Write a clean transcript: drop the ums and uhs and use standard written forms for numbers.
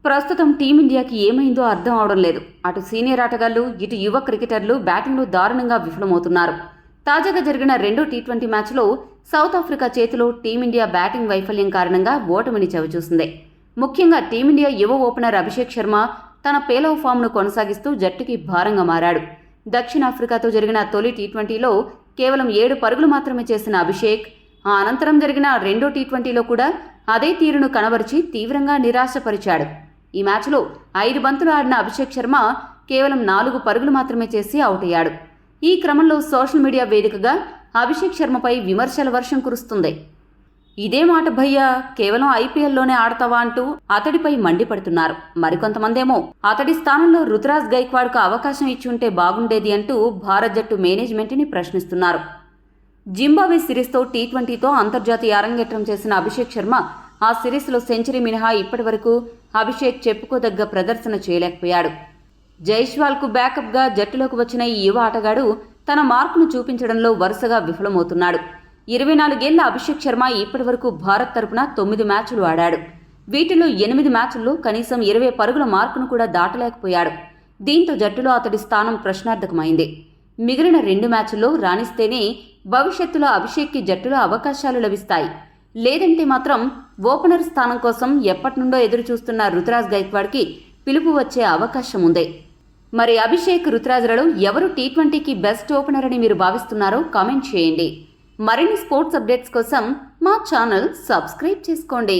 ప్రస్తుతం టీమిండియాకి ఏమైందో అర్థం అవడం లేదు. అటు సీనియర్ ఆటగాళ్లు, ఇటు యువ క్రికెటర్లు బ్యాటింగ్లో దారుణంగా విఫలమవుతున్నారు. తాజాగా జరిగిన రెండో టీ20 మ్యాచ్లో సౌత్ ఆఫ్రికా చేతిలో టీమిండియా బ్యాటింగ్ వైఫల్యం కారణంగా ఓటమిని చవిచూసింది. ముఖ్యంగా టీమిండియా యువ ఓపెనర్ అభిషేక్ శర్మ తన పేలవ ఫామ్ను కొనసాగిస్తూ జట్టుకి భారంగా మారాడు. దక్షిణాఫ్రికాతో జరిగిన తొలి టీ20లో కేవలం 7 పరుగులు మాత్రమే చేసిన అభిషేక్ ఆ అనంతరం జరిగిన రెండో టీ20లో కూడా అదే తీరును కనబరిచి తీవ్రంగా నిరాశపరిచాడు. ఈ మ్యాచ్లో 5 బంతులు ఆడిన అభిషేక్ శర్మ కేవలం 4 పరుగులు మాత్రమే చేసి అవుట్ అయ్యాడు. ఈ క్రమంలో సోషల్ మీడియా వేదికగా అభిషేక్ శర్మపై విమర్శల వర్షం కురుస్తుంది. ఇదే మాట భయ్యా, కేవలం ఐపీఎల్లోనే ఆడతావా అంటూ అతడిపై మండిపడుతున్నారు. మరికొంతమందేమో అతడి స్థానంలో రుతురాజ్ గైక్వాడ్కు అవకాశం ఇచ్చి ఉంటే బాగుండేది అంటూ భారత్ జట్టు మేనేజ్మెంట్ని ప్రశ్నిస్తున్నారు. జింబాబ్వే సిరీస్తో టీ20తో అంతర్జాతీయ అరంగేట్రం చేసిన అభిషేక్ శర్మ ఆ సిరీస్లో సెంచరీ మినహా ఇప్పటివరకు అభిషేక్ చెప్పుకోదగ్గ ప్రదర్శన చేయలేకపోయాడు. జైస్వాల్కు బ్యాకప్గా జట్టులోకి వచ్చిన ఈ యువ ఆటగాడు తన మార్కును చూపించడంలో వరుసగా విఫలమవుతున్నాడు. 24 ఏళ్ల అభిషేక్ శర్మ ఇప్పటివరకు భారత్ తరపున 9 మ్యాచ్లు ఆడాడు. వీటిలో 8 మ్యాచ్ల్లో కనీసం 20 పరుగుల మార్కును కూడా దాటలేకపోయాడు. దీంతో జట్టులో అతడి స్థానం ప్రశ్నార్థకమైంది. మిగిలిన 2 మ్యాచ్ల్లో రాణిస్తేనే భవిష్యత్తులో అభిషేక్కి జట్టులో అవకాశాలు లభిస్తాయి. లేదంటే మాత్రం ఓపెనర్ స్థానం కోసం ఎప్పటినుండో ఎదురుచూస్తున్న రుతురాజ్ గైక్వాడ్కి పిలుపు వచ్చే అవకాశం ఉంది. మరి అభిషేక్, రుతురాజ్లలో ఎవరు టీ20కి బెస్ట్ ఓపెనర్ అని మీరు భావిస్తున్నారో కామెంట్ చేయండి. మరిన్ని స్పోర్ట్స్ అప్డేట్స్ కోసం మా ఛానల్ సబ్స్క్రైబ్ చేసుకోండి.